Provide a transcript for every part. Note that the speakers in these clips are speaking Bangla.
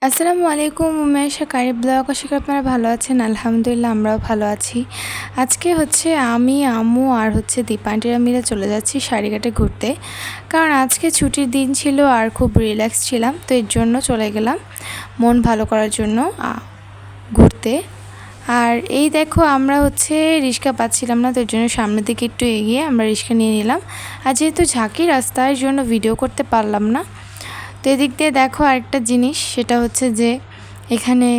আসসালামু আলাইকুম, উমেশা কারি ব্লগ। আশা করি আপনারা ভালো আছেন। আলহামদুলিল্লাহ আমরাও ভালো আছি। আজকে আমি, আম্মু আর দীপান্টিরা মিলে চলে যাচ্ছি সারিঘাটে ঘুরতে। কারণ আজকে ছুটির দিন ছিল আর খুব রিল্যাক্স ছিলাম, তো এর জন্য চলে গেলাম মন ভালো করার জন্য ঘুরতে। আর এই দেখো আমরা রিক্সা পাচ্ছিলাম না, তো এর জন্য সামনের দিকে একটু এগিয়ে আমরা রিক্সা নিয়ে নিলাম। আর যেহেতু ঝাঁকি রাস্তার জন্য ভিডিও করতে পারলাম না। তো এদিক দিয়ে দেখো আরেকটা জিনিস, সেটা যে এখানে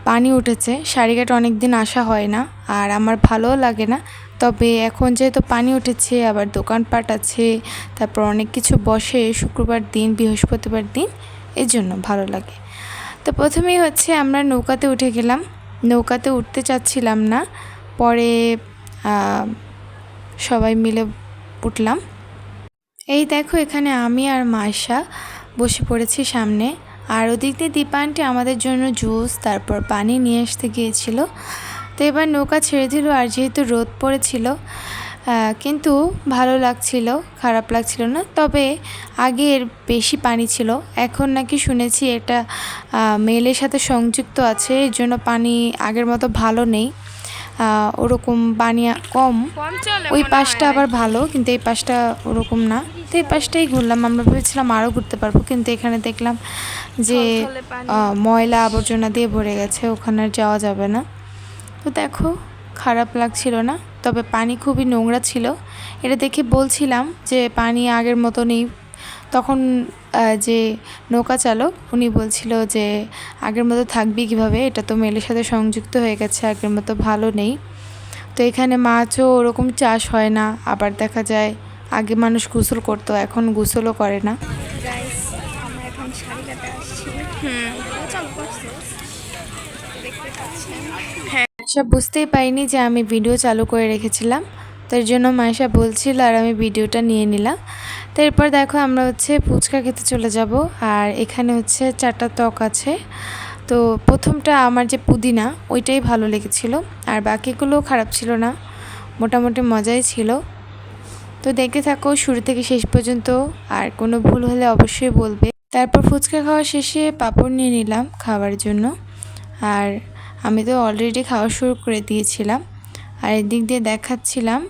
পানি উঠেছে। সারিঘাট অনেক দিন আসা হয় না আর আমার ভালোও লাগে না, তবে এখন যেহেতু পানি উঠেছে আবার দোকানপাট আছে, তারপর অনেক কিছু বসে শুক্রবার দিন বৃহস্পতিবার দিন, এর জন্য ভালো লাগে। তো প্রথমেই আমরা নৌকাতে উঠে গেলাম। নৌকাতে উঠতে চাচ্ছিলাম না, পরে সবাই মিলে উঠলাম। এই দেখো এখানে আমি আর মায়েশা বসে পড়েছি সামনে, আর ওদিক দিয়ে দীপা আন্টি আমাদের জন্য জুস তারপর পানি নিয়ে আসতে গিয়েছিল। তো এবার নৌকা ছেড়ে দিল, আর যেহেতু রোদ পড়েছিল কিন্তু ভালো লাগছিল, খারাপ লাগছিল না। তবে আগে এর বেশি পানি ছিল, এখন নাকি শুনেছি এটা মেলের সাথে সংযুক্ত আছে, এর জন্য পানি আগের মতো ভালো নেই, ওরকম পানি কম। ওই পাশটা আবার ভালো, কিন্তু এই পাশটা ওরকম না। তো এই পাশটাই ঘুরলাম, আমরা ভেবেছিলাম আরও ঘুরতে পারবো, কিন্তু এখানে দেখলাম যে ময়লা আবর্জনা দিয়ে ভরে গেছে, ওখানে আর যাওয়া যাবে না। তো দেখো খারাপ লাগছিল না, তবে পানি খুবই নোংরা ছিল। এটা দেখে বলছিলাম যে পানি আগের মতো নেই। তখন যে নৌকা চালক উনি বলছিল যে আগের মতো থাকবি কীভাবে, এটা তো মেলের সাথে সংযুক্ত হয়ে গেছে, আগের মতো ভালো নেই। তো এখানে মাছও ওরকম চাষ হয় না, আবার দেখা যায় আগে মানুষ গোসল করতো, এখন গোসলও করে না। মায়েশা বুঝতেই পারিনি যে আমি ভিডিও চালু করে রেখেছিলাম, তার জন্য মায়েশা বলছিল আর আমি ভিডিওটা নিয়ে নিলাম। তো এরপর দেখো আমরা ফুচকা খেতে চলে যাব। আর এখানে 4টা ত্বক আছে। তো প্রথমটা আমার যে পুদিনা, ওইটাই ভালো লেগেছিল, আর বাকিগুলোও খারাপ ছিল না, মোটামুটি মজাই ছিল। তো দেখতে থাকো শুরু থেকে শেষ পর্যন্ত, আর কোনো ভুল হলে অবশ্যই বলবে। তারপর ফুচকা খাওয়া শেষে পাঁপড় নিয়ে নিলাম খাওয়ার জন্য, আর আমি তো অলরেডি খাওয়া শুরু করে দিয়েছিলাম। আর এদিক দিয়ে দেখাচ্ছিলাম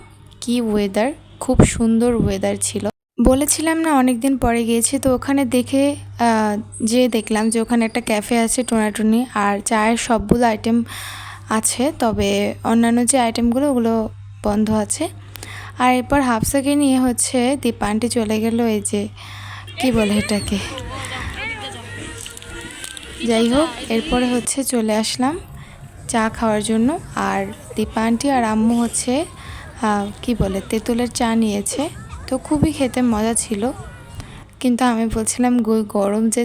কি ওয়েদার, খুব সুন্দর ওয়েদার ছিল। বলেছিলাম না অনেক দিন পরে গিয়েছি, তো ওখানে দেখলাম যে ওখানে একটা ক্যাফে আছে টোনাটুনি, আর চায়ের সবগুলো আইটেম আছে, তবে অন্যান্য যে আইটেমগুলো ওগুলো বন্ধ আছে। আর এরপর হাফসাকে নিয়ে দীপা আন্টি চলে গেল, এই যে কি বলে এটাকে, যাই হোক এরপরে চলে আসলাম চা খাওয়ার জন্য। আর দীপা আন্টি আর আম্মু কি বলে তেঁতুলের চা নিয়েছে, তো খুবই খেতে মজা ছিল। কিন্তু আমি বলছিলাম গরম যে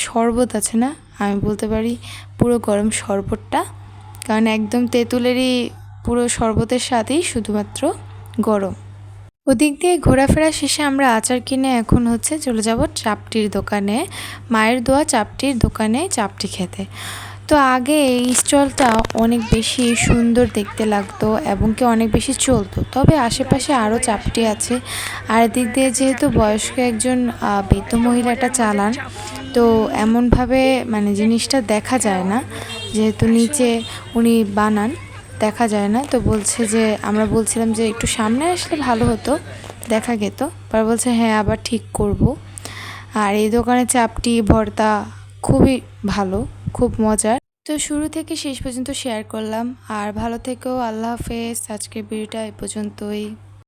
শরবত আছে না, আমি বলতে পারি পুরো গরম শরবতটা, কারণ একদম তেঁতুলেরই পুরো শরবতের সাথেই শুধুমাত্র গরম। ওদিক দিয়ে ঘোরাফেরা শেষে আমরা আচার কিনে এখন চলে যাব চাপটির দোকানে, মায়ের দোয়া চাপটির দোকানে চাপটি খেতে। তো আগে এই স্টলটা অনেক বেশি সুন্দর দেখতে লাগতো এবং কি অনেক বেশি চলতো, তবে আশেপাশে আরও চাপটি আছে। আর এদিক দিয়ে যেহেতু বয়স্ক একজন বৃদ্ধ মহিলাটা চালান, তো এমনভাবে জিনিসটা দেখা যায় না, যেহেতু নিচে উনি বানান, দেখা যায় না। তো আমরা বলছিলাম যে একটু সামনে আসলে ভালো হতো, দেখা যেত। পরে বলছে হ্যাঁ আবার ঠিক করব। আর এই দোকানে চাপটি ভর্তা খুবই ভালো, খুব মজার। তো শুরু থেকে শেষ পর্যন্ত শেয়ার করলাম। আর ভালো থেকো, আল্লাহ হাফেজ। আজকের ভিডিওটা এই পর্যন্তই।